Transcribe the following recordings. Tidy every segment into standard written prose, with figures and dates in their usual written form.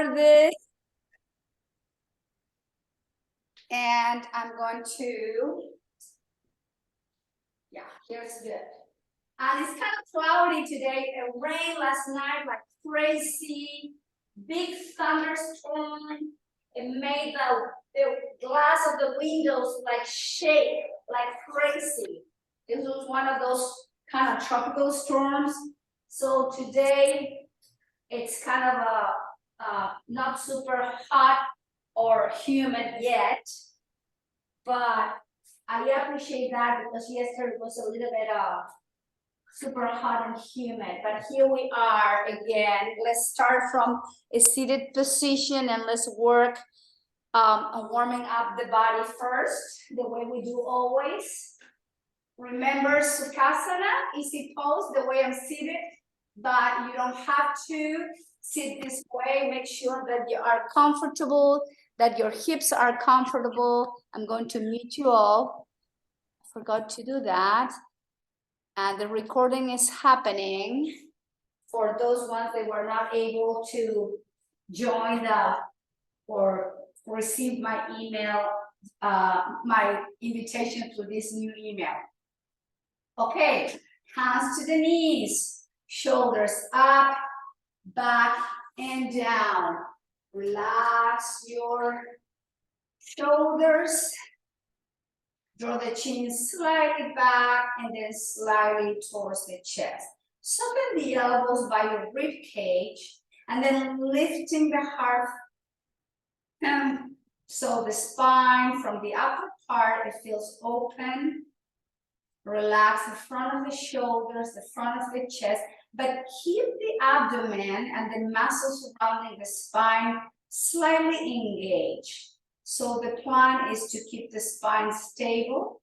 for this. And I'm going to, yeah, here's good. And it's kind of cloudy today. It rained last night like crazy. Big thunderstorm. It made the glass of the windows like shake like crazy. It was one of those kind of tropical storms. So today it's kind of not super hot or humid yet, but I appreciate that because yesterday was a little bit super hot and humid. But here we are again. Let's start from a seated position and let's work on warming up the body first, the way we do always. Remember Sukhasana, easy pose, the way I'm seated, but you don't have to sit this way. Make sure that you are comfortable, that your hips are comfortable. I'm going to mute you all. I forgot to do that. And the recording is happening for those ones that were not able to join or receive my email, my invitation to this new email. Okay, hands to the knees, shoulders up, back and down. Relax your shoulders. Draw the chin slightly back and then slightly towards the chest. Soften the elbows by your rib cage and then lifting the heart. So the spine from the upper part, it feels open. Relax the front of the shoulders, the front of the chest, but keep the abdomen and the muscles surrounding the spine slightly engaged. So the plan is to keep the spine stable,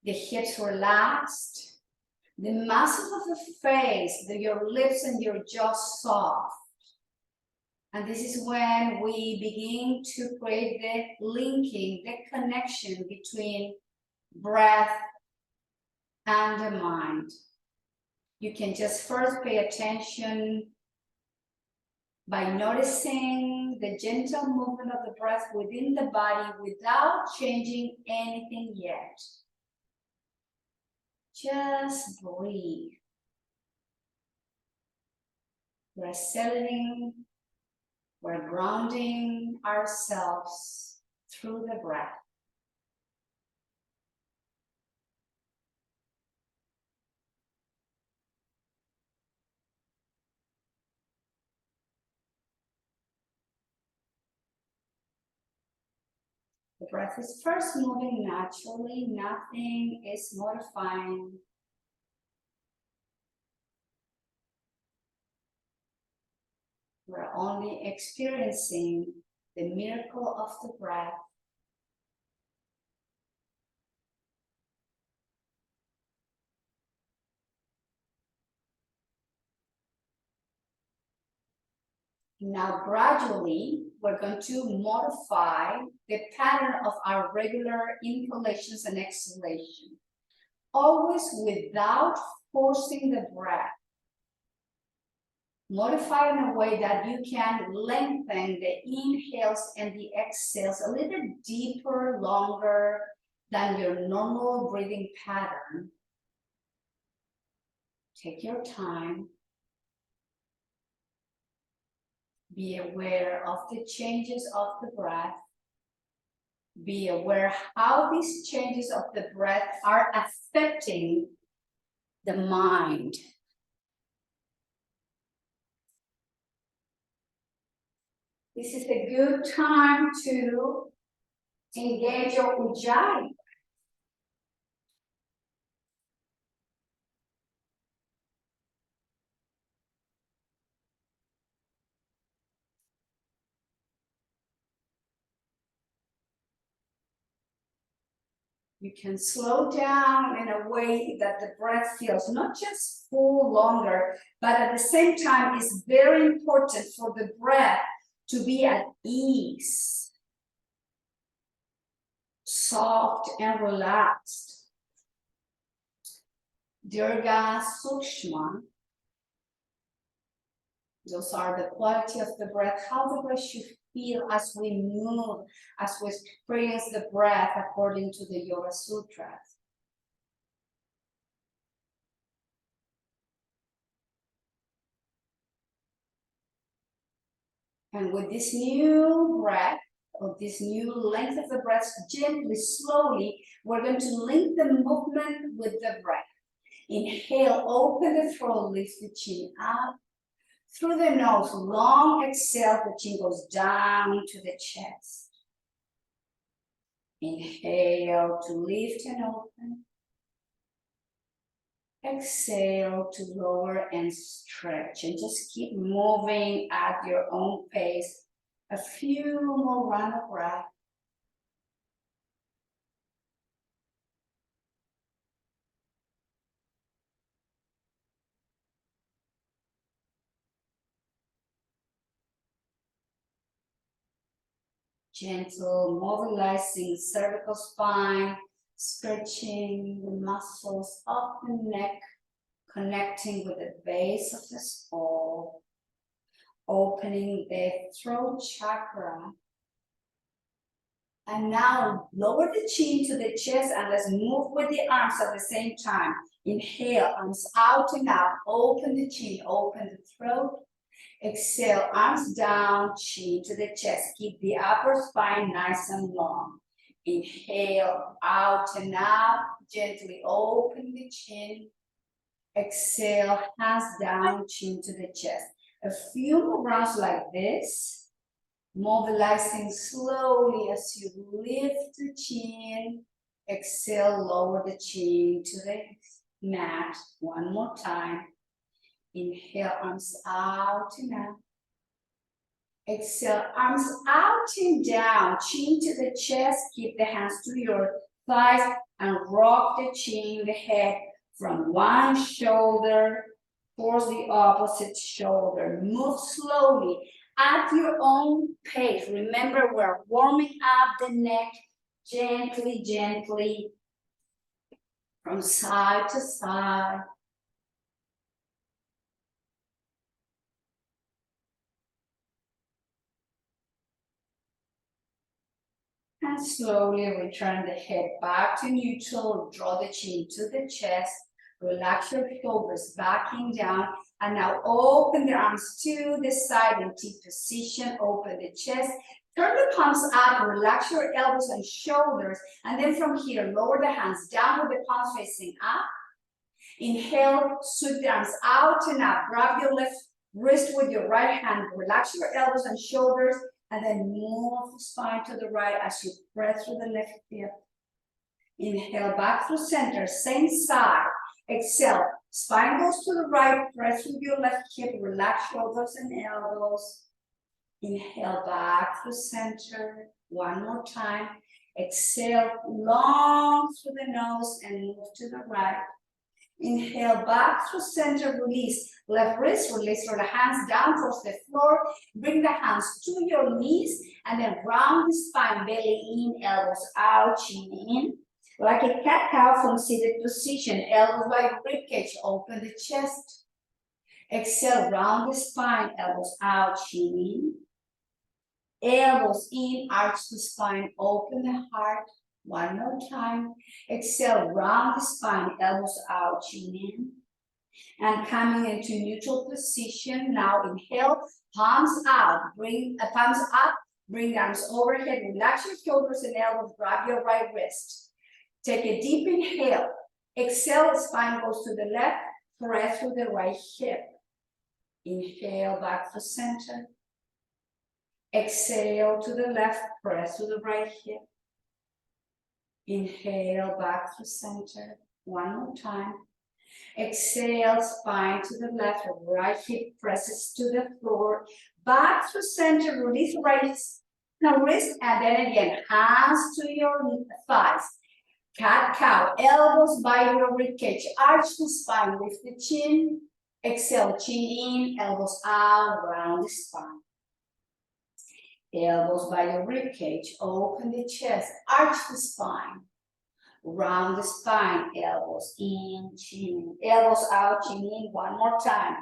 the hips relaxed, the muscles of the face, your lips and your jaw soft. And this is when we begin to create the linking, the connection between breath and the mind. You can just first pay attention by noticing the gentle movement of the breath within the body without changing anything yet. Just breathe. We're settling, we're grounding ourselves through the breath. The breath is first moving naturally, nothing is modifying. We're only experiencing the miracle of the breath. Now, gradually, we're going to modify the pattern of our regular inhalations and exhalations, always without forcing the breath. Modify in a way that you can lengthen the inhales and the exhales a little deeper, longer than your normal breathing pattern. Take your time. Be aware of the changes of the breath. Be aware how these changes of the breath are affecting the mind. This is a good time to engage your ujjayi. You can slow down in a way that the breath feels not just full longer, but at the same time, it's very important for the breath to be at ease, soft and relaxed. Dirga Sukshma. Those are the quality of the breath, how the breath should feel as we move, as we experience the breath according to the Yoga Sutras. And with this new breath, or this new length of the breath, gently, slowly, we're going to link the movement with the breath. Inhale, open the throat, lift the chin up. Through the nose, long exhale, the chin goes down to the chest. Inhale to lift and open. Exhale to lower and stretch, and just keep moving at your own pace. A few more rounds of breath. Gentle, mobilizing cervical spine, stretching the muscles of the neck, connecting with the base of the skull, opening the throat chakra. And now lower the chin to the chest and let's move with the arms at the same time. Inhale, arms out and out, open the chin, open the throat. Exhale, arms down, chin to the chest. Keep the upper spine nice and long. Inhale, out and out, gently open the chin. Exhale, hands down, chin to the chest. A few more rounds like this. Mobilizing slowly as you lift the chin. Exhale, lower the chin to the mat. One more time. Inhale, arms out and out. Exhale, arms out and down, chin to the chest. Keep the hands to your thighs and rock the chin, the head from one shoulder towards the opposite shoulder. Move slowly at your own pace. Remember, we're warming up the neck gently, gently from side to side. And slowly return the head back to neutral. Draw the chin to the chest. Relax your shoulders, backing down. And now open the arms to the side in T position. Open the chest. Turn the palms up. Relax your elbows and shoulders. And then from here, lower the hands down with the palms facing up. Inhale, sweep the arms out and up. Grab your left wrist with your right hand. Relax your elbows and shoulders. And then move the spine to the right as you press through the left hip. Inhale, back through center, same side. Exhale, spine goes to the right, press with your left hip, relax shoulders and elbows. Inhale, back through center, one more time. Exhale, long through the nose and move to the right. Inhale, back through center, release. Left wrist, release through the hands down towards the floor. Bring the hands to your knees and then round the spine, belly in, elbows out, chin in. Like a cat-cow from seated position, elbows by ribcage, open the chest. Exhale, round the spine, elbows out, chin in. Elbows in, arch the spine, open the heart. One more time. Exhale, round the spine, elbows out, chin in. And coming into neutral position. Now inhale, palms out, palms up, bring the arms overhead, relax your shoulders and elbows, grab your right wrist. Take a deep inhale. Exhale, the spine goes to the left, press through the right hip. Inhale, back to center. Exhale to the left, press to the right hip. Inhale, back to center. One more time. Exhale, spine to the left, right hip presses to the floor. Back to center, release right wrist, and then again, hands to your thighs. Cat-cow, elbows by your ribcage, arch the spine, lift the chin. Exhale, chin in, elbows out, round the spine. Elbows by your ribcage, open the chest, arch the spine. Round the spine, elbows in, chin in, elbows out, chin in, one more time.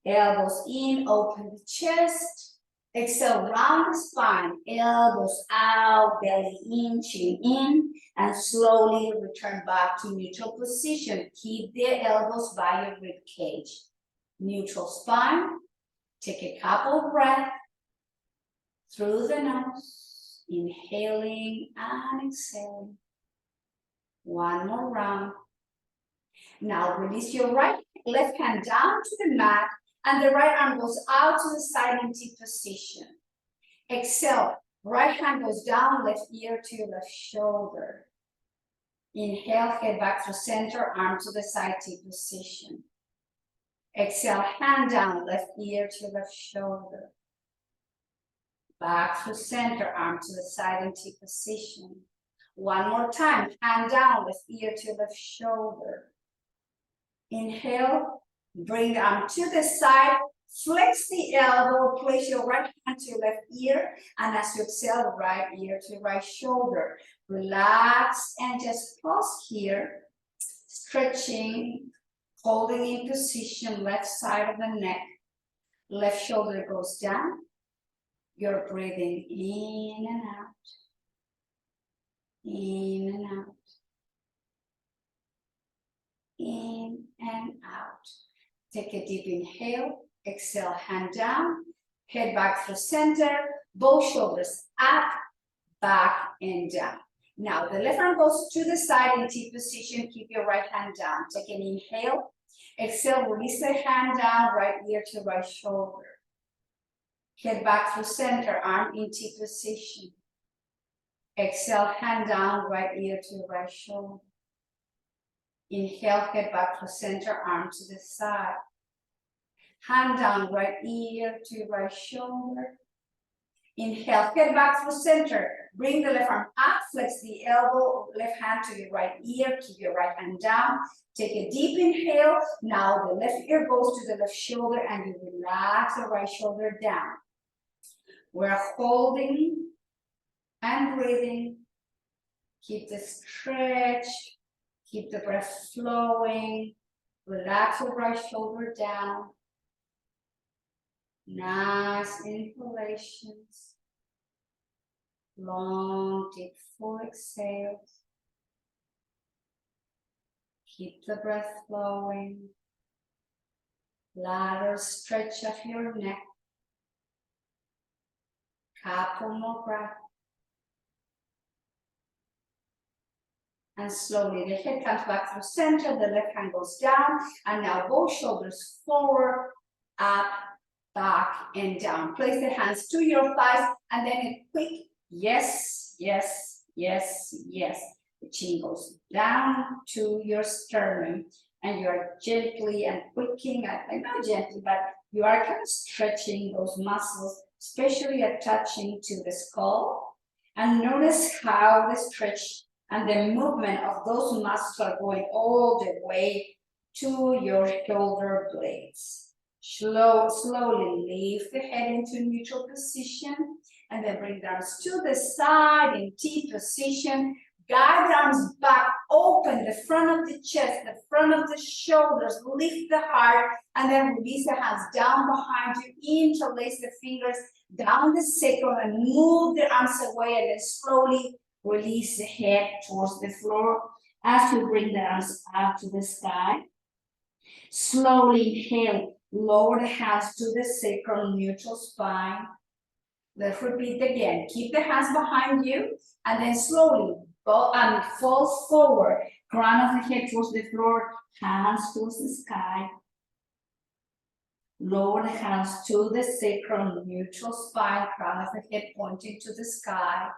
Elbows in, open the chest. Exhale, round the spine, elbows out, belly in, chin in, and slowly return back to neutral position. Keep the elbows by your rib cage. Neutral spine. Take a couple breaths through the nose, inhaling and exhaling. One more round. Now release your left hand down to the mat, and the right arm goes out to the side in T position. Exhale, right hand goes down, left ear to your left shoulder. Inhale, head back to center, arm to the side, T position. Exhale, hand down, left ear to your left shoulder. Back to center, arm to the side in T position. One more time, hand down, left ear to your left shoulder. Inhale, bring the arm to the side, flex the elbow, place your right hand to your left ear, and as you exhale, right ear to right shoulder. Relax and just pause here, stretching, holding in position, left side of the neck, left shoulder goes down. You're breathing in and out, in and out. In and out. Take a deep inhale, exhale, hand down, head back through center, both shoulders up, back, and down. Now the left arm goes to the side in T position, keep your right hand down. Take an inhale, exhale, release the hand down, right ear to right shoulder. Head back through center, arm in T position. Exhale, hand down, right ear to right shoulder. Inhale, head back to center, arm to the side. Hand down, right ear to right shoulder. Inhale, head back through center. Bring the left arm up, flex the elbow, left hand to your right ear, keep your right hand down. Take a deep inhale. Now the left ear goes to the left shoulder and you relax the right shoulder down. We're holding and breathing. Keep the stretch. Keep the breath flowing. Relax your right shoulder down. Nice inhalations. Long, deep, full exhales. Keep the breath flowing. Lateral stretch of your neck. Couple more breaths. And slowly the head comes back through center, the left hand goes down, and now both shoulders forward, up, back, and down. Place the hands to your thighs, and then a quick yes, yes, yes, yes. The chin goes down to your sternum, and you are gently and quicking, not gently, but you are kind of stretching those muscles, especially attaching to the skull. And notice how the stretch and the movement of those muscles are going all the way to your shoulder blades. Slowly lift the head into neutral position and then bring the arms to the side in T position. Guide the arms back, open the front of the chest, the front of the shoulders, lift the heart, and then release the hands down behind you, interlace the fingers down the sacrum and move the arms away, and then slowly release the head towards the floor as you bring the arms up to the sky. Slowly inhale, lower the hands to the sacrum, neutral spine. Let's repeat again. Keep the hands behind you and then slowly go and fall forward. Crown of the head towards the floor, hands towards the sky. Lower the hands to the sacrum, neutral spine, crown of the head pointing to the sky.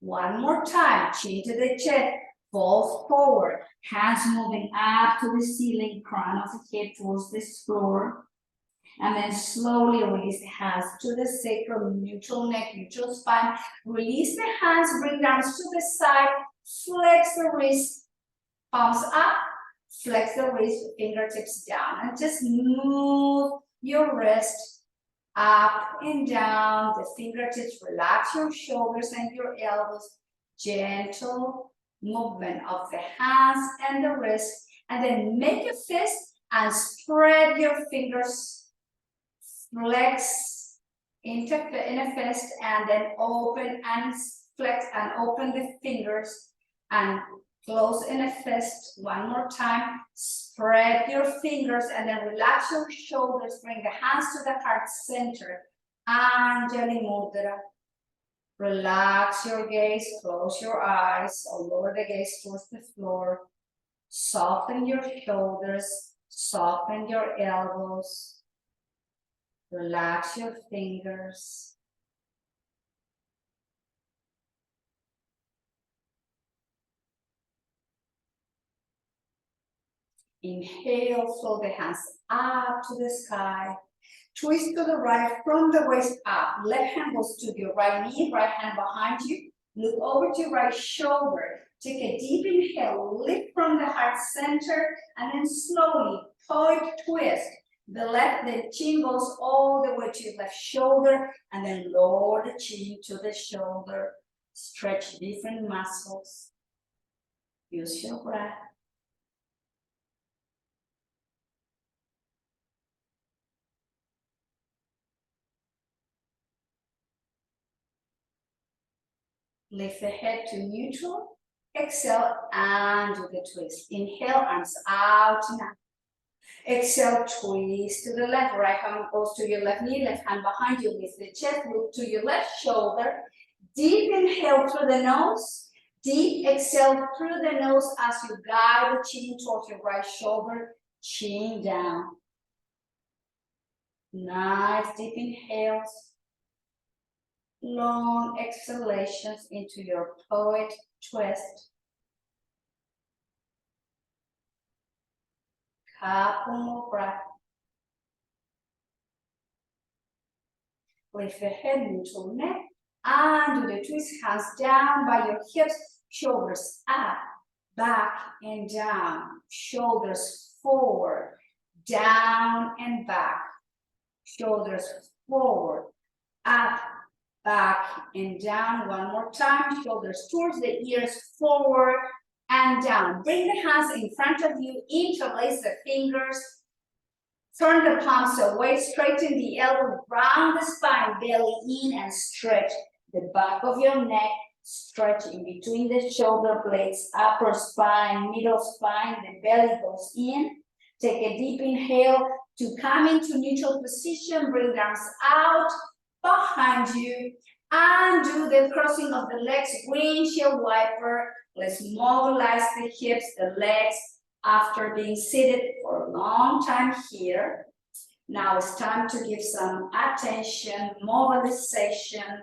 One more time, chin to the chest, fall forward, hands moving up to the ceiling, crown of the head towards the floor. And then slowly release the hands to the sacrum, neutral neck, neutral spine. Release the hands, bring the arms to the side, flex the wrist, palms up, flex the wrist, fingertips down, and just move your wrist up and down, the fingertips, relax your shoulders and your elbows, gentle movement of the hands and the wrist, and then make a fist and spread your fingers flex in a fist, and then open and flex and open the fingers and close in a fist. One more time. Spread your fingers and then relax your shoulders. Bring the hands to the heart center. Anjali Mudra. Relax your gaze, close your eyes, or lower the gaze towards the floor. Soften your shoulders, soften your elbows. Relax your fingers. Inhale, flow the hands up to the sky. Twist to the right from the waist up. Left hand goes to your right knee, right hand behind you. Look over to your right shoulder. Take a deep inhale, lift from the heart center, and then slowly poet twist. The chin goes all the way to your left shoulder, and then lower the chin to the shoulder. Stretch different muscles. Use your breath. Lift the head to neutral. Exhale and do the twist. Inhale, arms out now. Exhale, twist to the left. Right hand goes to your left knee, left hand behind you. Lift the chest, look to your left shoulder. Deep inhale through the nose. Deep exhale through the nose as you guide the chin towards your right shoulder. Chin down. Nice deep inhales. Long exhalations into your poet twist. Couple more breath. Lift the head, neutral neck, and do the twist. Hands down by your hips, shoulders up, back and down. Shoulders forward, down and back. Shoulders forward, up, back and down. One more time. Shoulders towards the ears, forward and down. Bring the hands in front of you. Interlace the fingers. Turn the palms away. Straighten the elbow. Round the spine. Belly in and stretch the back of your neck. Stretch in between the shoulder blades. Upper spine, middle spine. The belly goes in. Take a deep inhale to come into neutral position. Bring the arms out behind you and do the crossing of the legs, windshield wiper. Let's mobilize the hips, the legs after being seated for a long time here. Now it's time to give some attention, mobilization,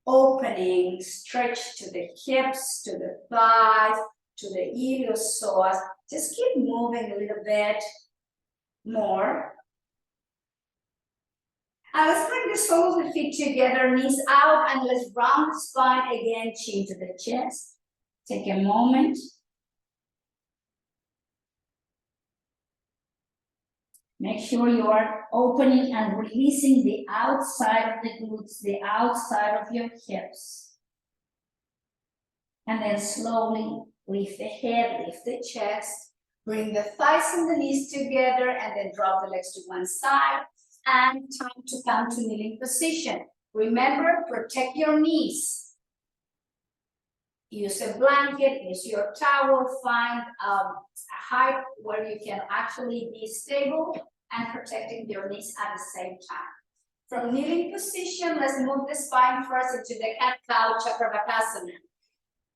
opening, stretch to the hips, to the thighs, to the iliopsoas. Just keep moving a little bit more. And let's bring the soles of the feet together, knees out, and let's round the spine again, chin to the chest. Take a moment. Make sure you are opening and releasing the outside of the glutes, the outside of your hips. And then slowly lift the head, lift the chest, bring the thighs and the knees together, and then drop the legs to one side. And time to come to kneeling position. Remember, protect your knees. Use a blanket, use your towel, find a height where you can actually be stable and protecting your knees at the same time. From kneeling position, let's move the spine first into the cat-cow Chakravartasana.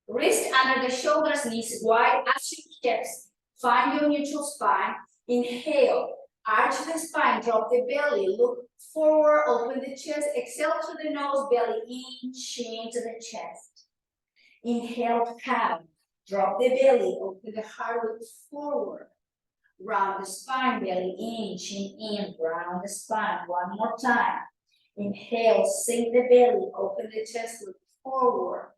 Wrist under the shoulders, knees wide, arch your hips. Find your neutral spine. Inhale. Arch the spine, drop the belly, look forward, open the chest, exhale to the nose, belly in, chin to the chest. Inhale, cow, drop the belly, open the heart, look forward. Round the spine, belly in, chin in, round the spine. One more time. Inhale, sink the belly, open the chest, look forward.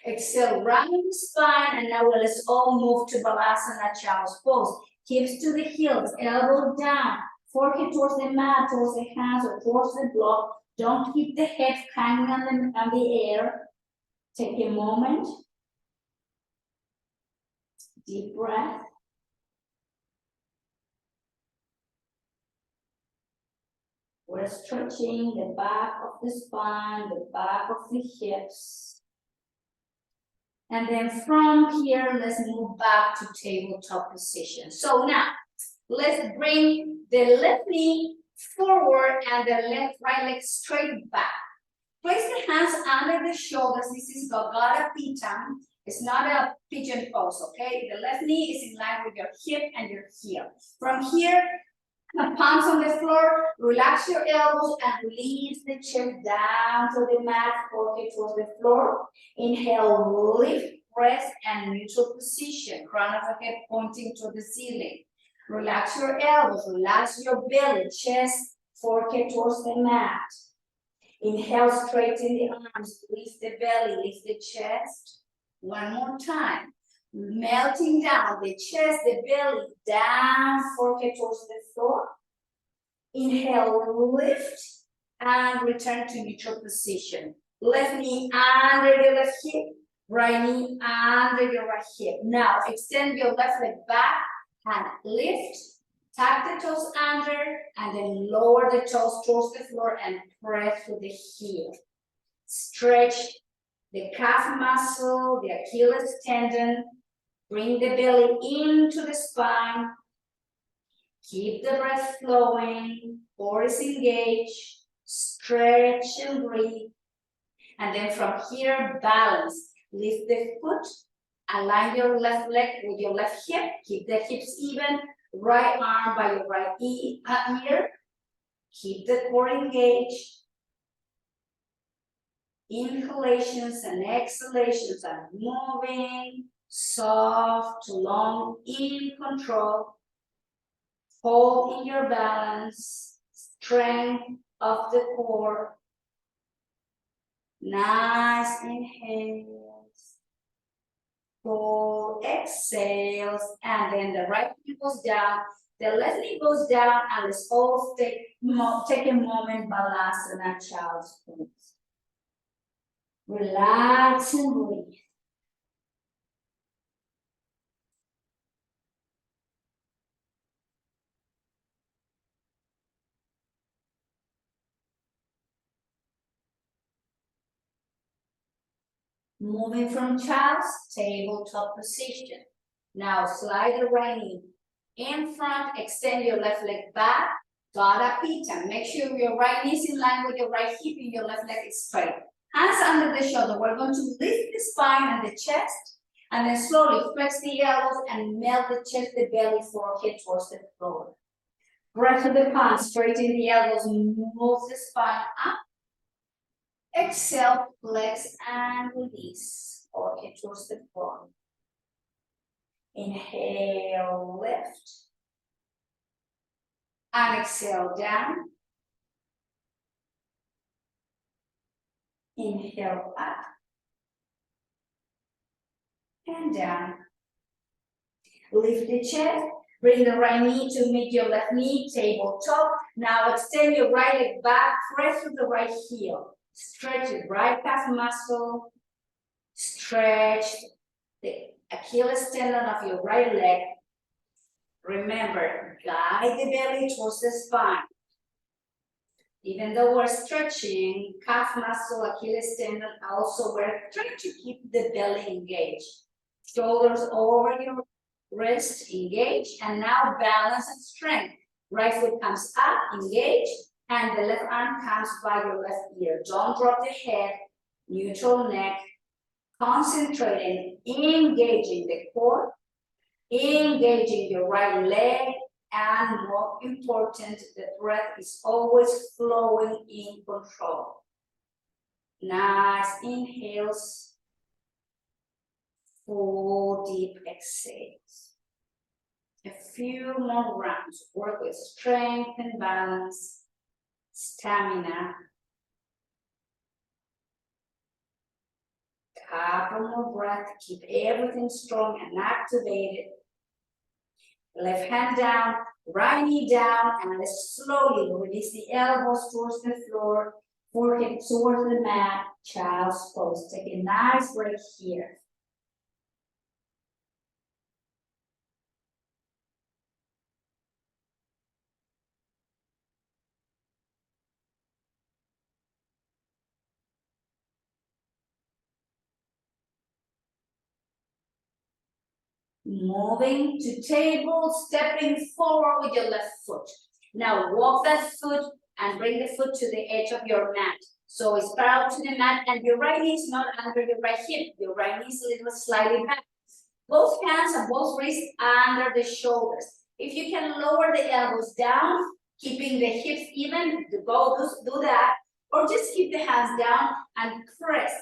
Exhale, round the spine, and now let's all move to Balasana Child's Pose. Hips to the heels, elbow down, forehead towards the mat, towards the hands, or towards the block. Don't keep the head hanging on the air. Take a moment. Deep breath. We're stretching the back of the spine, the back of the hips. And then from here, let's move back to tabletop position. So now, let's bring the left knee forward and the right leg straight back. Place the hands under the shoulders. This is Golgotha Pita. It's not a pigeon pose, okay? The left knee is in line with your hip and your heel. From here, palms on the floor, relax your elbows and release the chest down to the mat, forehead towards the floor. Inhale, lift, press, and neutral position. Crown of the head pointing to the ceiling. Relax your elbows, relax your belly, chest, forehead towards the mat. Inhale, straighten the arms, lift the belly, lift the chest. One more time. Melting down the chest, the belly, down, forehead towards the floor. Inhale, lift, and return to neutral position. Left knee under your left hip, right knee under your right hip. Now, extend your left leg back and lift. Tap the toes under, and then lower the toes towards the floor and press to the heel. Stretch the calf muscle, the Achilles tendon. Bring the belly into the spine. Keep the breath flowing. Core is engaged. Stretch and breathe. And then from here, balance. Lift the foot. Align your left leg with your left hip. Keep the hips even. Right arm by your right ear. Keep the core engaged. Inhalations and exhalations are moving. Soft to long, in control. Hold in your balance. Strength of the core. Nice inhales. Full exhales. And then the right knee goes down. The left knee goes down. And let's all take a moment, Balasana, child's pose. Relax and breathe. Moving from child's tabletop position. Now slide the right knee in front, extend your left leg back, Gada Pita. Make sure your right knee is in line with your right hip and your left leg is straight. Hands under the shoulder. We're going to lift the spine and the chest, and then slowly flex the elbows and melt the chest, the belly, forehead towards the floor. Breath to the palms, straighten the elbows, move the spine up. Exhale, flex and release. Forehead towards the floor. Inhale, lift. And exhale, down. Inhale, up. And down. Lift the chest. Bring the right knee to meet your left knee, tabletop. Now extend your right leg back, press with the right heel. Stretch the right calf muscle. Stretch the Achilles tendon of your right leg. Remember, guide the belly towards the spine. Even though we're stretching, calf muscle, Achilles tendon, also we're trying to keep the belly engaged. Shoulders over your wrist, engage, and now balance and strength. Right foot comes up, engage, and the left arm comes by your left ear. Don't drop the head, neutral neck, concentrating, engaging the core, engaging your right leg, and more important, the breath is always flowing in control. Nice inhales, full deep exhales. A few more rounds. Work with strength and balance, stamina. Couple more breath. Keep everything strong and activated. Left hand down, right knee down, and let's slowly release the elbows towards the floor, forehead towards the mat, child's pose. Take a nice break here. Moving to table, stepping forward with your left foot. Now walk that foot and bring the foot to the edge of your mat. So it's parallel to the mat and your right knee is not under your right hip. Your right knee is a little slightly back. Both hands and both wrists under the shoulders. If you can lower the elbows down, keeping the hips even, do that. Or just keep the hands down and press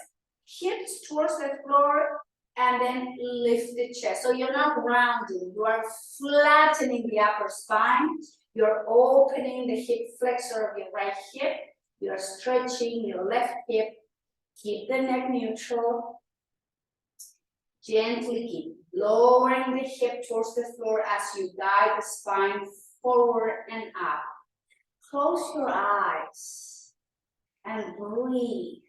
hips towards the floor and then lift the chest. So you're not rounding, you are flattening the upper spine. You're opening the hip flexor of your right hip. You're stretching your left hip. Keep the neck neutral. Gently keep lowering the hip towards the floor as you guide the spine forward and up. Close your eyes and breathe.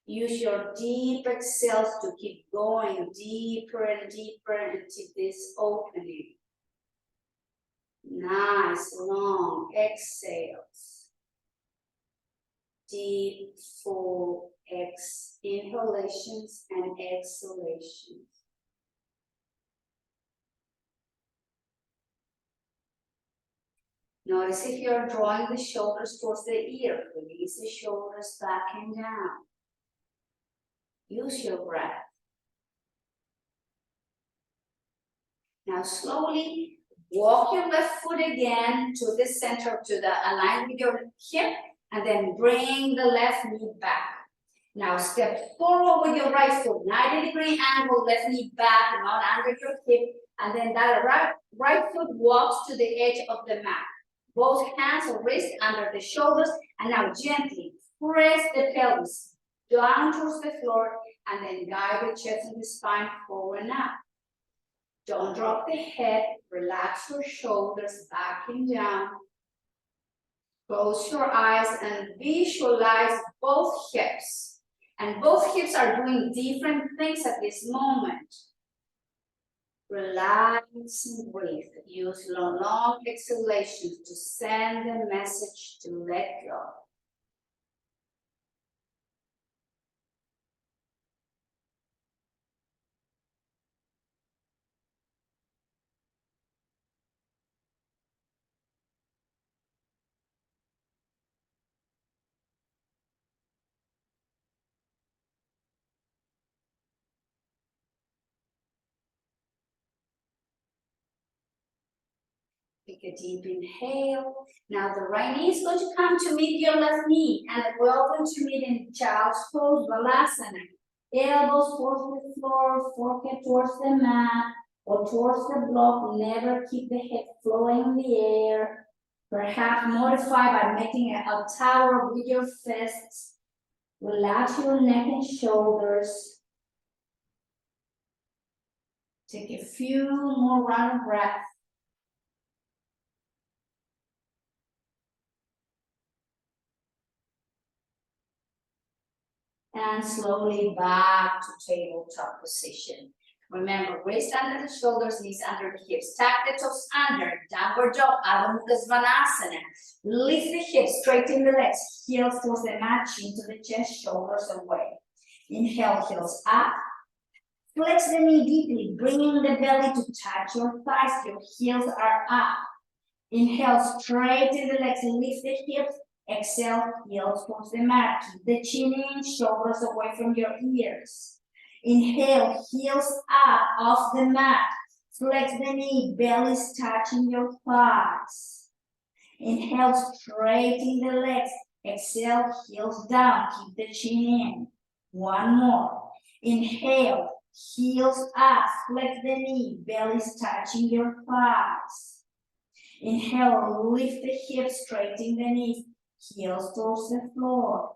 Use your deep exhales to keep going deeper and deeper into this opening. Nice long exhales. Deep, full inhalations and exhalations. Notice if you're drawing the shoulders towards the ear, release the shoulders back and down. Use your breath. Now slowly walk your left foot again to the center, align with your hip, and then bring the left knee back. Now step forward with your right foot, 90-degree angle, left knee back, not under your hip, and then that right foot walks to the edge of the mat. Both hands or wrists under the shoulders, and now gently press the pelvis down towards the floor, and then guide the chest and the spine forward and up. Don't drop the head, relax your shoulders back and down. Close your eyes and visualize both hips. And both hips are doing different things at this moment. Relax and breathe. Use long exhalations to send the message to let go. Take a deep inhale. Now the right knee is going to come to meet your left knee, and welcome to meet in Child's Pose, Balasana. Elbows towards the floor, forehead towards the mat or towards the block. Never keep the head flowing in the air. Perhaps modify by making a tower with your fists. Relax your neck and shoulders. Take a few more round of breath. And slowly back to tabletop position. Remember, wrist under the shoulders, knees under the hips. Tuck the toes under, downward dog, Adho Mukha Svanasana. Lift the hips, straighten the legs, heels towards the mat, chin to the chest, shoulders away. Inhale, heels up. Flex the knee deeply, bringing the belly to touch your thighs. Your heels are up. Inhale, straighten the legs and lift the hips. Exhale, heels towards the mat. Keep the chin in, shoulders away from your ears. Inhale, heels up off the mat. Flex the knee, belly is touching your thighs. Inhale, straighten the legs. Exhale, heels down. Keep the chin in. One more. Inhale, heels up. Flex the knee, belly is touching your thighs. Inhale, lift the hips, straighten the knees. Heels towards the floor.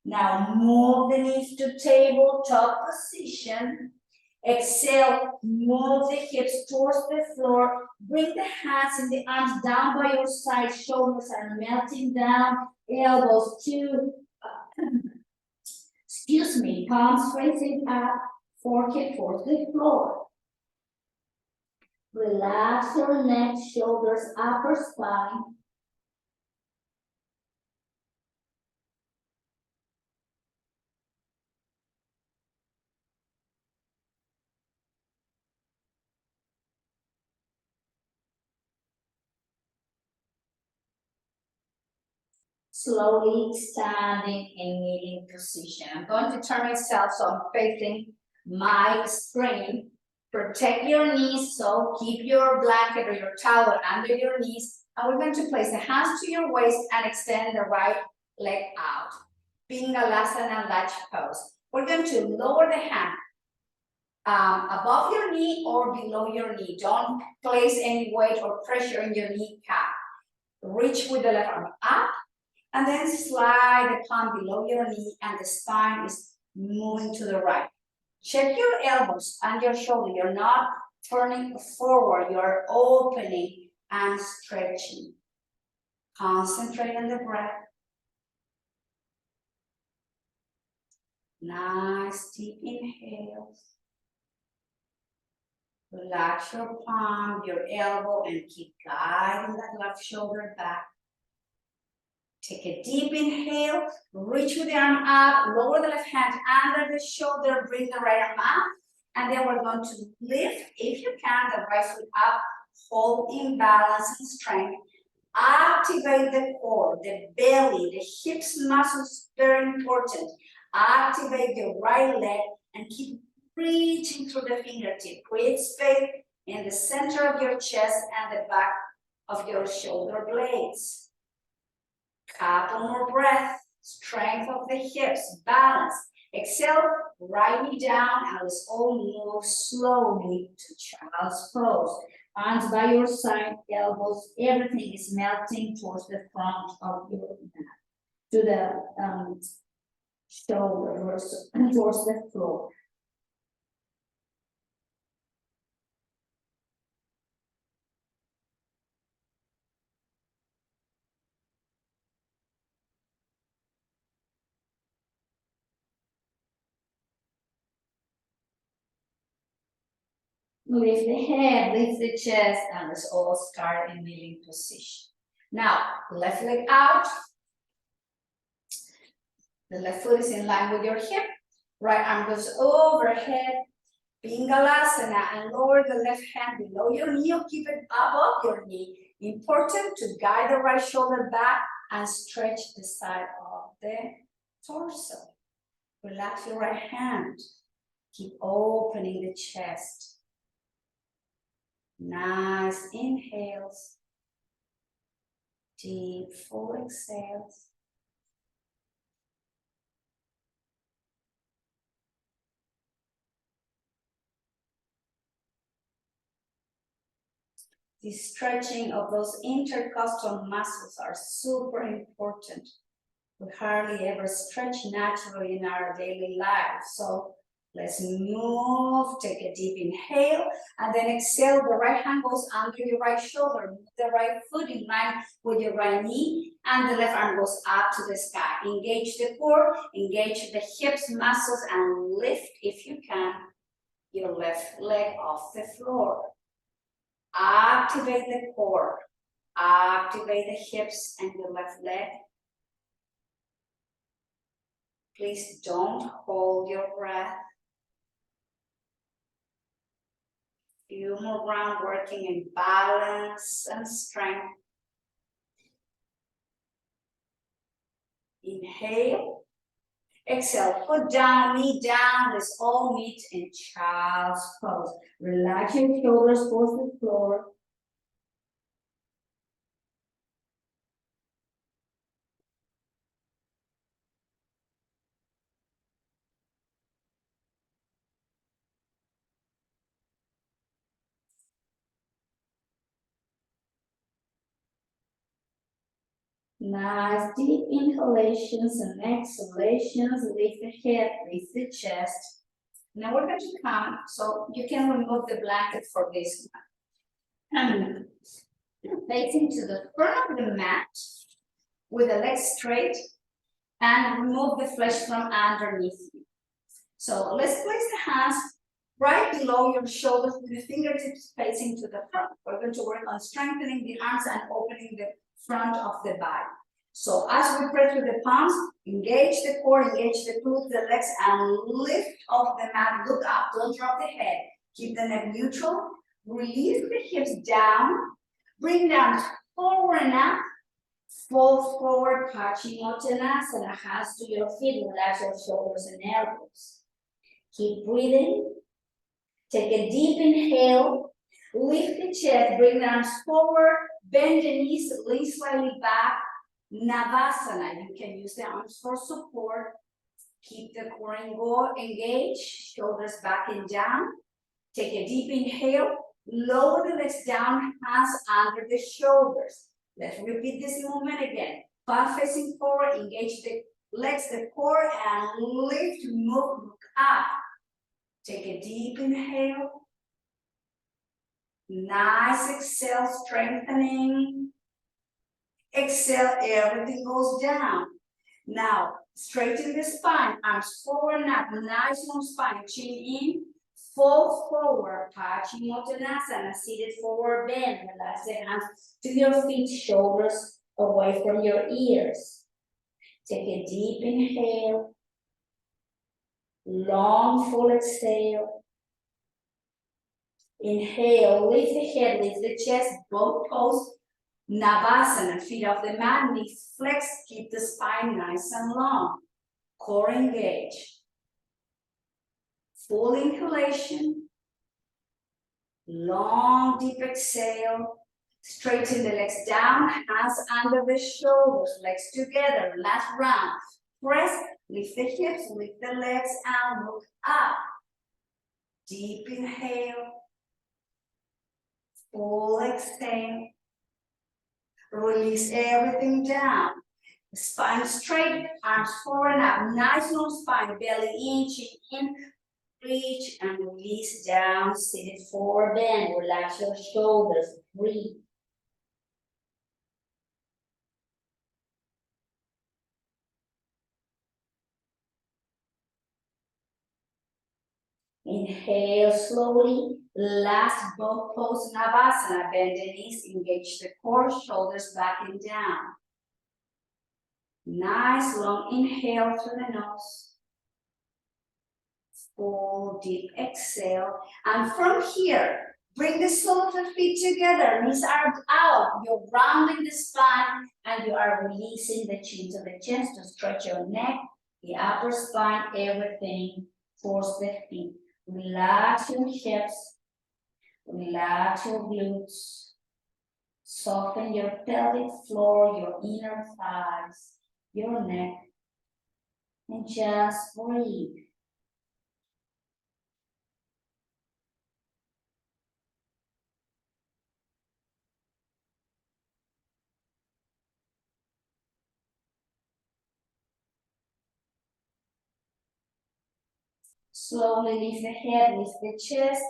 Now move the knees to tabletop position. Exhale, move the hips towards the floor. Bring the hands and the arms down by your side. Shoulders are melting down. Elbows to, palms facing up. Forehead towards the floor. Relax your neck, shoulders, upper spine. slowly standing in kneeling position. I'm going to turn myself so I'm facing my screen. Protect your knees, so keep your blanket or your towel under your knees. And we're going to place the hands to your waist and extend the right leg out. Pingalasana latch pose. We're going to lower the hand above your knee or below your knee. Don't place any weight or pressure in your kneecap. Reach with the left arm up, and then slide the palm below your knee, and the spine is moving to the right. Check your elbows and your shoulder. You're not turning forward, you're opening and stretching. Concentrate on the breath. Nice deep inhales. Relax your palm, your elbow, and keep guiding that left shoulder back. Take a deep inhale, reach with the arm up, lower the left hand under the shoulder, bring the right arm up, and then we're going to lift, if you can, the right foot up, hold in balance and strength. Activate the core, the belly, the hips muscles, very important. Activate your right leg and keep reaching through the fingertip. Create space in the center of your chest and the back of your shoulder blades. Couple more breath, strength of the hips, balance. Exhale, right knee down, and let's all move slowly to child's pose. Hands by your side, elbows, everything is melting towards the front of your mat, to the shoulder, towards the floor. Lift the head, lift the chest, and let's all start in kneeling position. Now, left leg out. The left foot is in line with your hip. Right arm goes overhead. Pingalasana, and lower the left hand below your knee or keep it above your knee. Important to guide the right shoulder back and stretch the side of the torso. Relax your right hand. Keep opening the chest. Nice inhales. Deep, full exhales. The stretching of those intercostal muscles are super important. We hardly ever stretch naturally in our daily life. So let's move, take a deep inhale, and then exhale. The right hand goes under your right shoulder, move the right foot in line with your right knee, and the left arm goes up to the sky. Engage the core, engage the hips, muscles, and lift, if you can, your left leg off the floor. Activate the core, activate the hips and your left leg. Please don't hold your breath. Few more rounds working in balance and strength. Inhale. Exhale, foot down, knee down. Let's all meet in child's pose. Relax your shoulders towards the floor. Nice deep inhalations and exhalations. Lift the head, lift the chest. Now we're going to come, so you can remove the blanket for this one. Facing to the front of the mat with the legs straight and remove the flesh from underneath you. So let's place the hands right below your shoulders with the fingertips facing to the front. We're going to work on strengthening the arms and opening the front of the body. So as we press with the palms, engage the core, engage the glutes, the legs, and lift off the mat. Look up, don't drop the head. Keep the neck neutral. Release the hips down. Bring down forward and up. Fold forward, Paschimottanasana, hands to your feet, relax your shoulders and elbows. Keep breathing. Take a deep inhale. Lift the chest, bring the arms forward, bend the knees, lean slightly back. Navasana, you can use the arms for support. Keep the core engaged, shoulders back and down. Take a deep inhale, lower the legs down, hands under the shoulders. Let's repeat this movement again. Palm facing forward, engage the legs, the core, and lift, move, look up. Take a deep inhale. Nice exhale, strengthening. Exhale, everything goes down. Now, straighten the spine, arms forward and up, nice long spine, chin in, fold forward, Paschimottanasana, seated forward bend, relax the hands to your feet, shoulders away from your ears. Take a deep inhale, long full exhale. Inhale, lift the head, lift the chest, both toes. Navasana, feet off the mat, knees flex, keep the spine nice and long. Core engage. Full inhalation. Long deep exhale. Straighten the legs down, hands under the shoulders, legs together. Last round. Press, lift the hips, lift the legs, and look up. Deep inhale. Full exhale. Release everything down. Spine straight, arms forward and up. Nice long spine, belly in, chin in. Reach and release down, seated forward bend. Relax your shoulders, breathe. Inhale slowly. Last both pose Navasana. Bend the knees, engage the core, shoulders back and down. Nice long inhale through the nose. Full deep exhale. And from here, bring the soles of the feet together. Knees are out. You're rounding the spine and you are releasing the chin to the chest to stretch your neck, the upper spine, everything. Force the feet. Relax your hips. Relax your glutes. Soften your pelvic floor, your inner thighs, your neck. And just breathe. Slowly lift the head, lift the chest,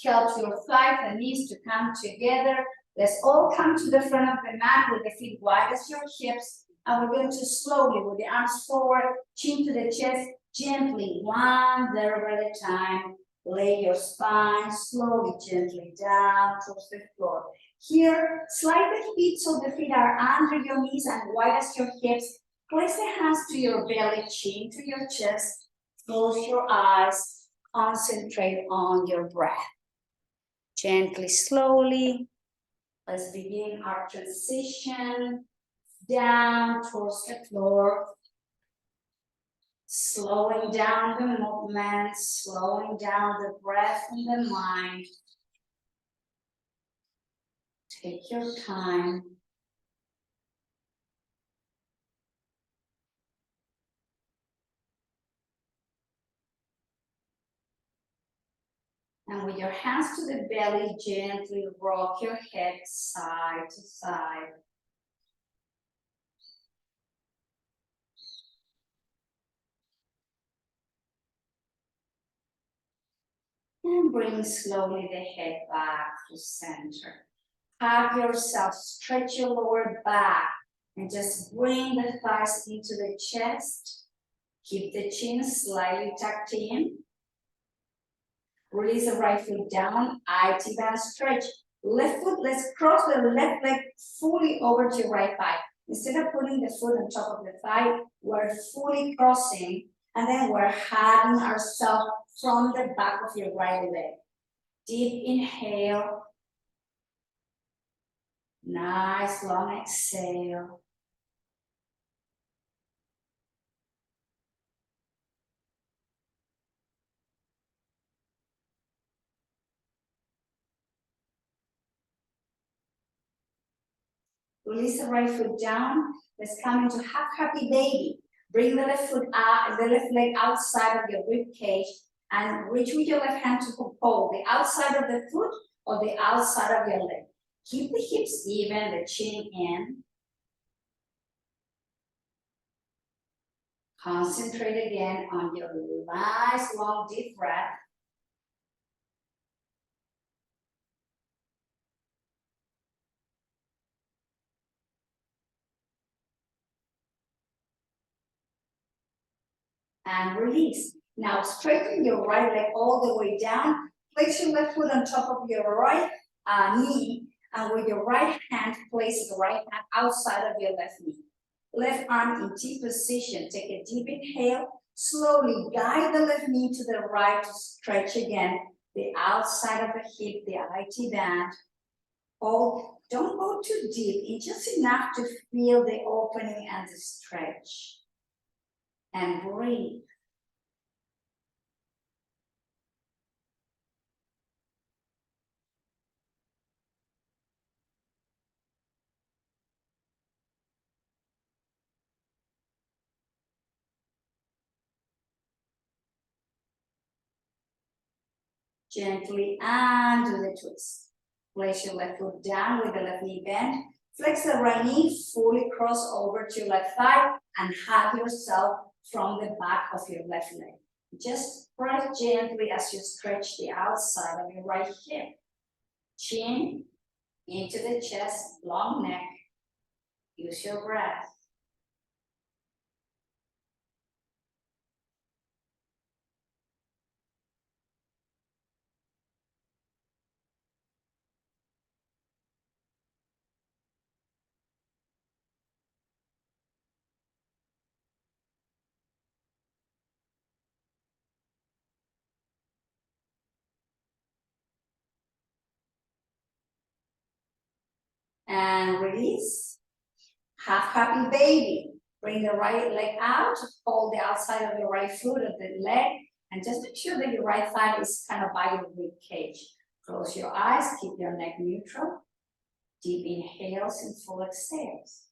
help your thighs and knees to come together. Let's all come to the front of the mat with the feet wide as your hips. And we're going to slowly, with the arms forward, chin to the chest, gently, one vertebra at a time. Lay your spine slowly, gently down towards the floor. Here, slide the feet so the feet are under your knees and wide as your hips. Place the hands to your belly, chin to your chest. Close your eyes, concentrate on your breath. Gently, slowly, let's begin our transition down towards the floor. Slowing down the movement, slowing down the breath and the mind. Take your time. And with your hands to the belly, gently rock your head side to side. And bring slowly the head back to center. Hug yourself, stretch your lower back, and just bring the thighs into the chest. Keep the chin slightly tucked in. Release the right foot down, IT band stretch. Left foot, let's cross the left leg fully over to your right thigh. Instead of putting the foot on top of the thigh, we're fully crossing, and then we're hugging ourselves from the back of your right leg. Deep inhale. Nice long exhale. Release the right foot down. Let's come into half happy baby. Bring the left foot out, the left leg outside of your rib cage and reach with your left hand to hold the outside of the foot or the outside of your leg. Keep the hips even, the chin in. Concentrate again on your nice long deep breath. And release. Now straighten your right leg all the way down. Place your left foot on top of your right knee, and with your right hand, place the right hand outside of your left knee. Left arm in T position. Take a deep inhale. Slowly guide the left knee to the right to stretch again the outside of the hip, the IT band. Hold. Don't go too deep. It's just enough to feel the opening and the stretch. And breathe. Gently undo the twist. Place your left foot down with the left knee bent. Flex the right knee, fully cross over to your left thigh and hug yourself from the back of your left leg. Just press gently as you stretch the outside of your right hip. Chin into the chest, long neck. Use your breath. And release. Half happy baby. Bring the right leg out, hold the outside of your right foot of the leg, and just make sure that your right thigh is kind of by your rib cage. Close your eyes, keep your neck neutral. Deep inhales and full exhales.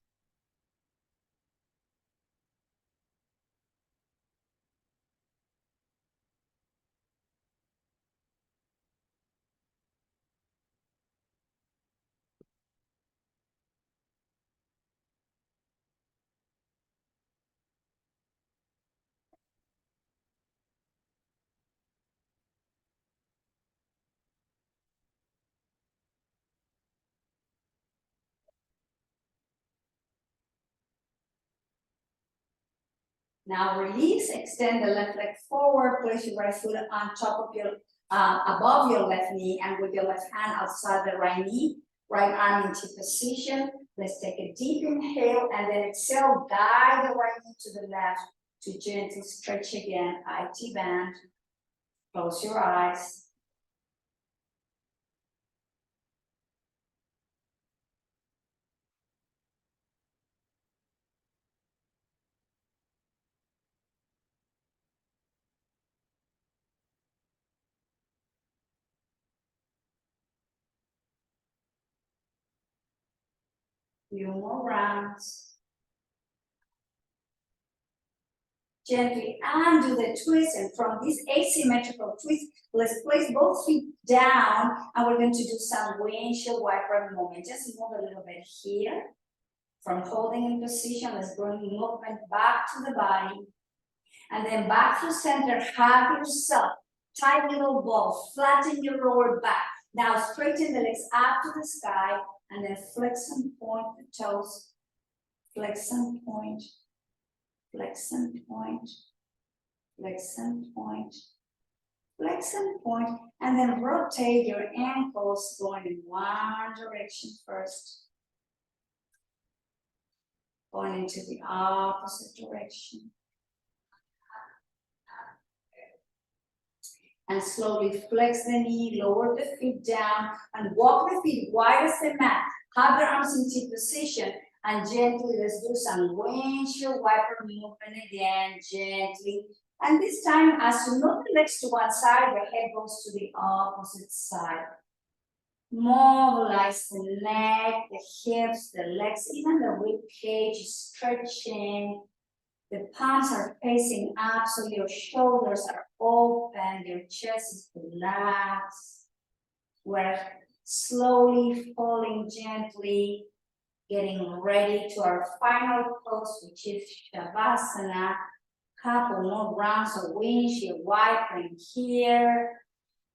Now release, extend the left leg forward, place your right foot on top of your, above your left knee, and with your left hand outside the right knee, right arm into position. Let's take a deep inhale and then exhale, guide the right knee to the left to gently stretch again, IT band. Close your eyes. Few more rounds. Gently undo the twist, and from this asymmetrical twist, let's place both feet down, and we're going to do some windshield wiper movement. Just move a little bit here. From holding in position, let's bring movement back to the body. And then back to center, hug yourself. Tight little ball, flatten your lower back. Now straighten the legs up to the sky, and then flex and point the toes. Flex and point. Flex and point. Flex and point. Flex and point. And then rotate your ankles going in one direction first. Going into the opposite direction. And slowly flex the knee, lower the feet down, and walk the feet wide as the mat. Have the arms in T position, and gently let's do some windshield wiper movement again, gently. And this time, as you move the legs to one side, your head goes to the opposite side. Mobilize the neck, the hips, the legs, even the rib cage is stretching. The palms are facing up, so your shoulders are open, your chest is relaxed. We're slowly falling gently, getting ready to our final pose, which is Shavasana. Couple more rounds of windshield wipering here.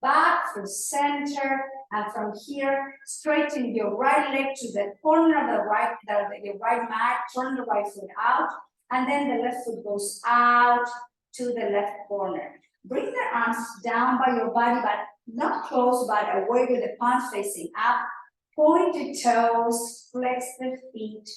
Back to center, and from here, straighten your right leg to the corner of the right mat, turn the right foot out, and then the left foot goes out to the left corner. Bring the arms down by your body, but not close, but away with the palms facing up. Point the toes, flex the feet,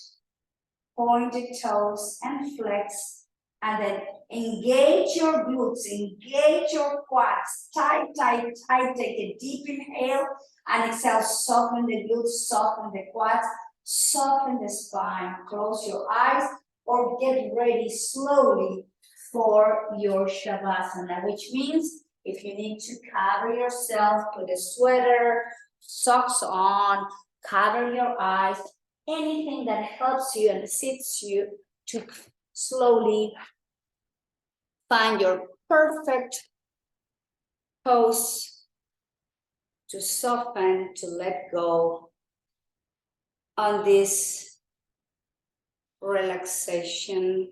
point the toes and flex. And then engage your glutes, engage your quads, tight, tight, tight. Take a deep inhale and exhale, soften the glutes, soften the quads, soften the spine. Close your eyes or get ready slowly for your Shavasana, which means if you need to cover yourself, put a sweater, socks on, cover your eyes, anything that helps you and assists you to slowly find your perfect pose, to soften, to let go on this relaxation,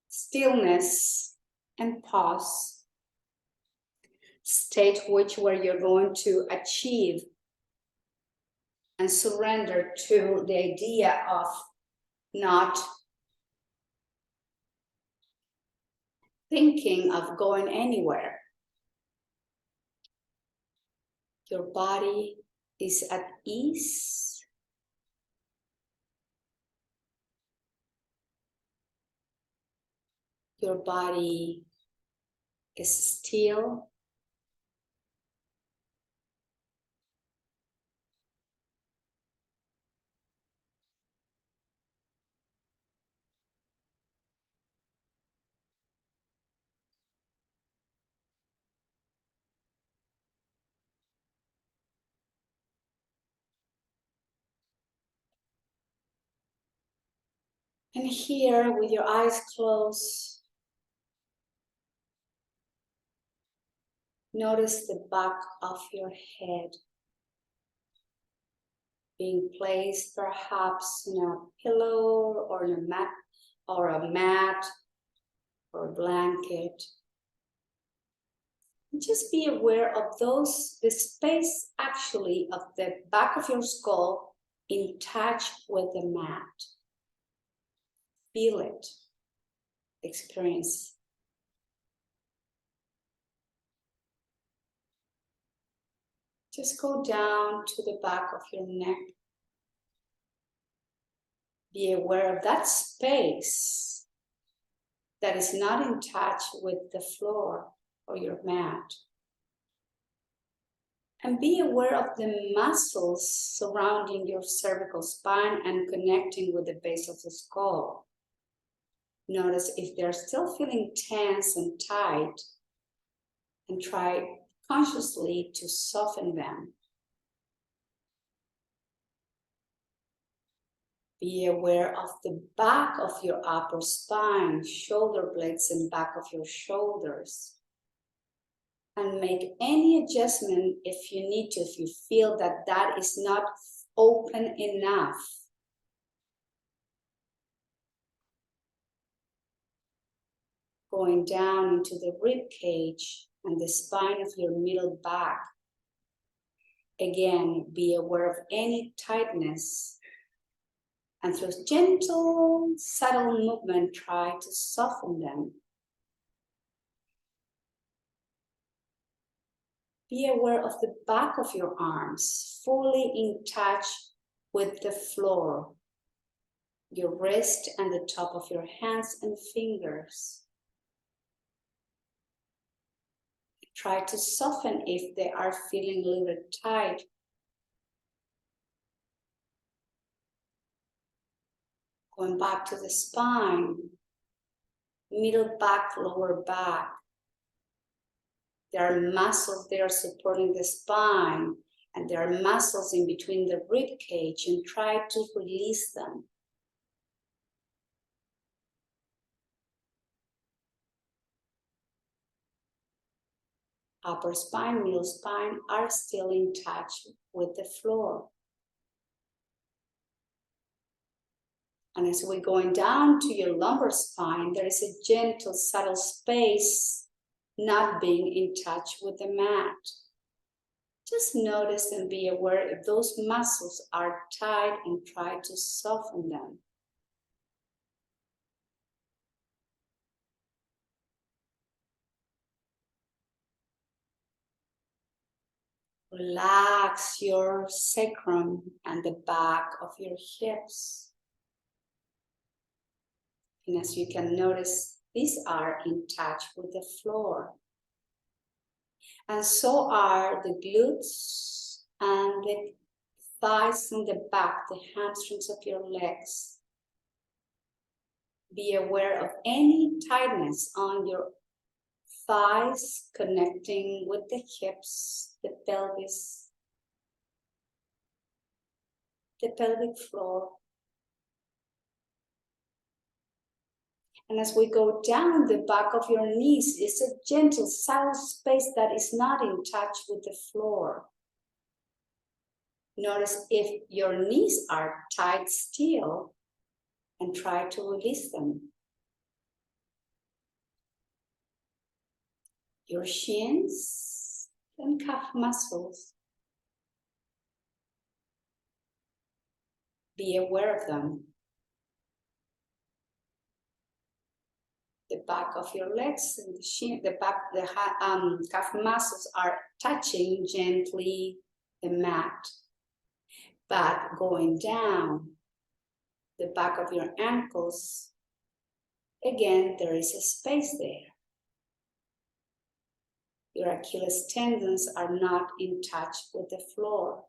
stillness, and pause state where you're going to achieve and surrender to the idea of not thinking of going anywhere. Your body is at ease. Your body is still. And here, with your eyes closed, notice the back of your head being placed perhaps in a pillow or in a mat or a or a blanket. And just be aware of the space actually of the back of your skull in touch with the mat. Feel it, experience. Just go down to the back of your neck. Be aware of that space that is not in touch with the floor or your mat. And be aware of the muscles surrounding your cervical spine and connecting with the base of the skull. Notice if they're still feeling tense and tight, and try consciously to soften them. Be aware of the back of your upper spine, shoulder blades, and back of your shoulders. And make any adjustment if you need to, if you feel that that is not open enough. Going down into the rib cage and the spine of your middle back. Again, be aware of any tightness. And through gentle, subtle movement, try to soften them. Be aware of the back of your arms, fully in touch with the floor. Your wrist and the top of your hands and fingers. Try to soften if they are feeling a little tight. Going back to the spine, middle back, lower back. There are muscles there supporting the spine. And there are muscles in between the rib cage, and try to release them. Upper spine, middle spine are still in touch with the floor. And as we're going down to your lumbar spine, there is a gentle, subtle space not being in touch with the mat. Just notice and be aware if those muscles are tight and try to soften them. Relax your sacrum and the back of your hips. And as you can notice, these are in touch with the floor. And so are the glutes and the thighs and the back, the hamstrings of your legs. Be aware of any tightness on your thighs connecting with the hips, the pelvis, the pelvic floor. And as we go down the back of your knees, it's a gentle, subtle space that is not in touch with the floor. Notice if your knees are tight still and try to release them. Your shins and calf muscles. Be aware of them. The back of your legs and the shin, the calf muscles are touching gently the mat. But going down the back of your ankles, again, there is a space there. Your Achilles tendons are not in touch with the floor,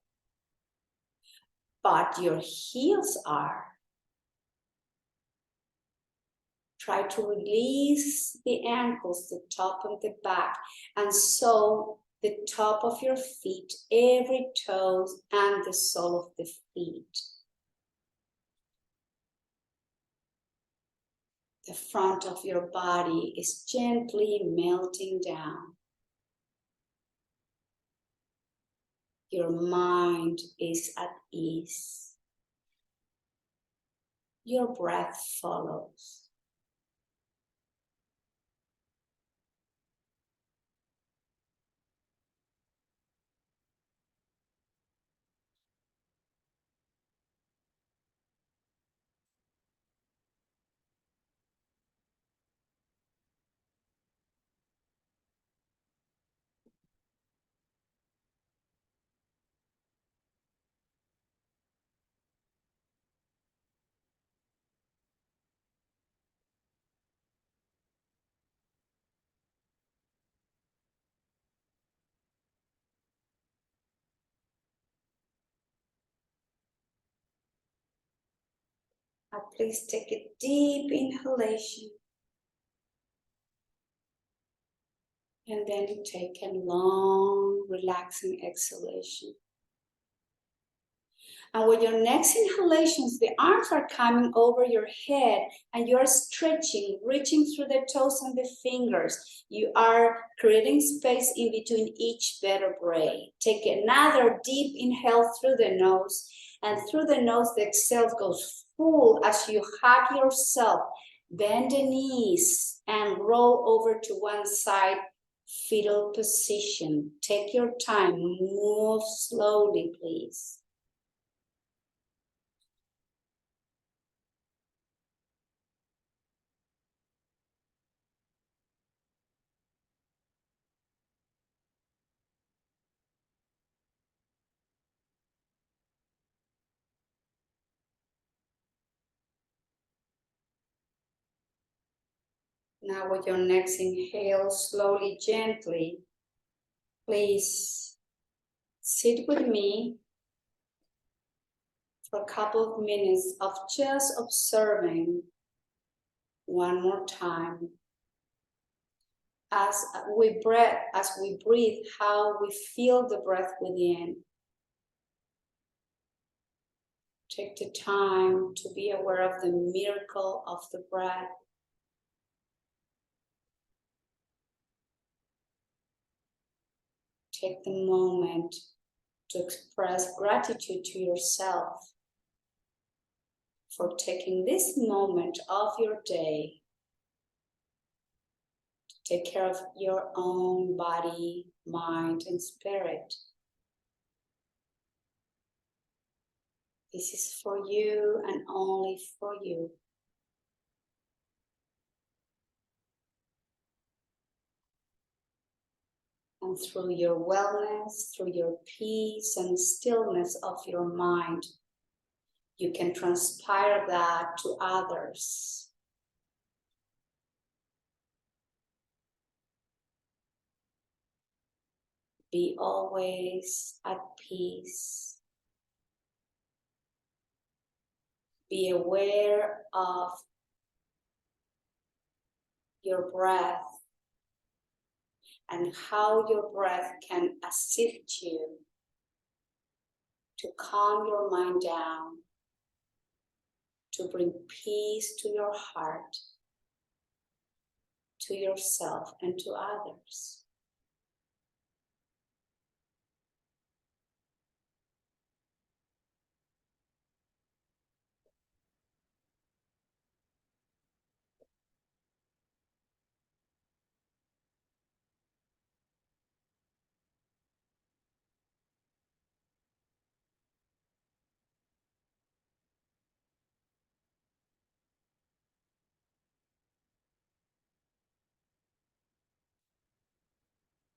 but your heels are. Try to release the ankles, the top and the back, and so the top of your feet, every toe and the sole of the feet. The front of your body is gently melting down. Your mind is at ease. Your breath follows. Now please take a deep inhalation. And then take a long, relaxing exhalation. And with your next inhalations, the arms are coming over your head and you're stretching, reaching through the toes and the fingers. You are creating space in between each vertebrae. Take another deep inhale through the nose, and through the nose, the exhale goes full as you hug yourself. Bend the knees and roll over to one side, fetal position. Take your time, move slowly, please. Now with your next inhale, slowly, gently, please sit with me for a couple of minutes of just observing one more time. As we breathe, how we feel the breath within. Take the time to be aware of the miracle of the breath. Take the moment to express gratitude to yourself for taking this moment of your day to take care of your own body, mind, and spirit. This is for you and only for you. And through your wellness, through your peace and stillness of your mind, you can transpire that to others. Be always at peace. Be aware of your breath and how your breath can assist you to calm your mind down, to bring peace to your heart, to yourself, and to others.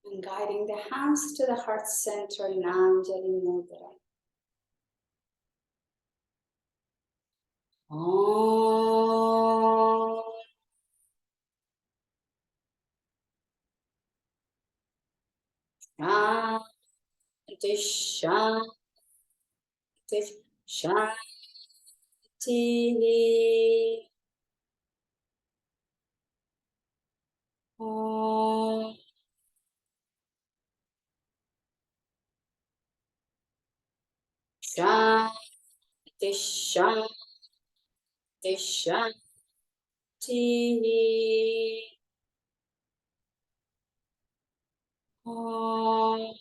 And guiding the hands to the heart center in Anjali Mudra. Om. Shanti, Shanti, Shanti. Om. Shanti, Shanti, Shanti. Om.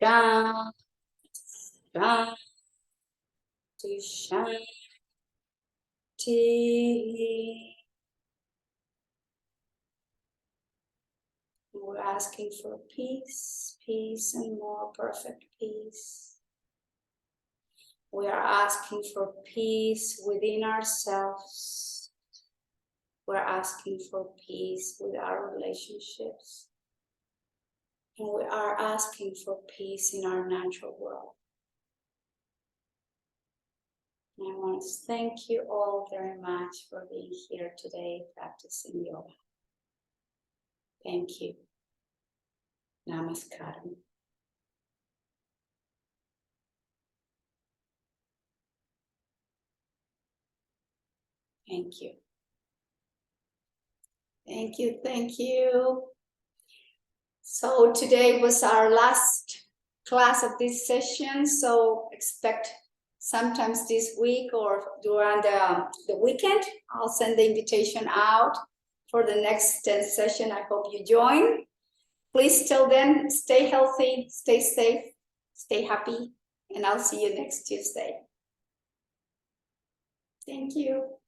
Shanti, Shanti. We're asking for peace, peace, and more perfect peace. We are asking for peace within ourselves. We're asking for peace with our relationships. And we are asking for peace in our natural world. And I want to thank you all very much for being here today practicing yoga. Thank you. Namaskaram. Thank you. Thank you, thank you. So today was our last class of this session, so expect sometimes this week or during the weekend, I'll send the invitation out for the next 10th session. I hope you join. Please till then, stay healthy, stay safe, stay happy, and I'll see you next Tuesday. Thank you.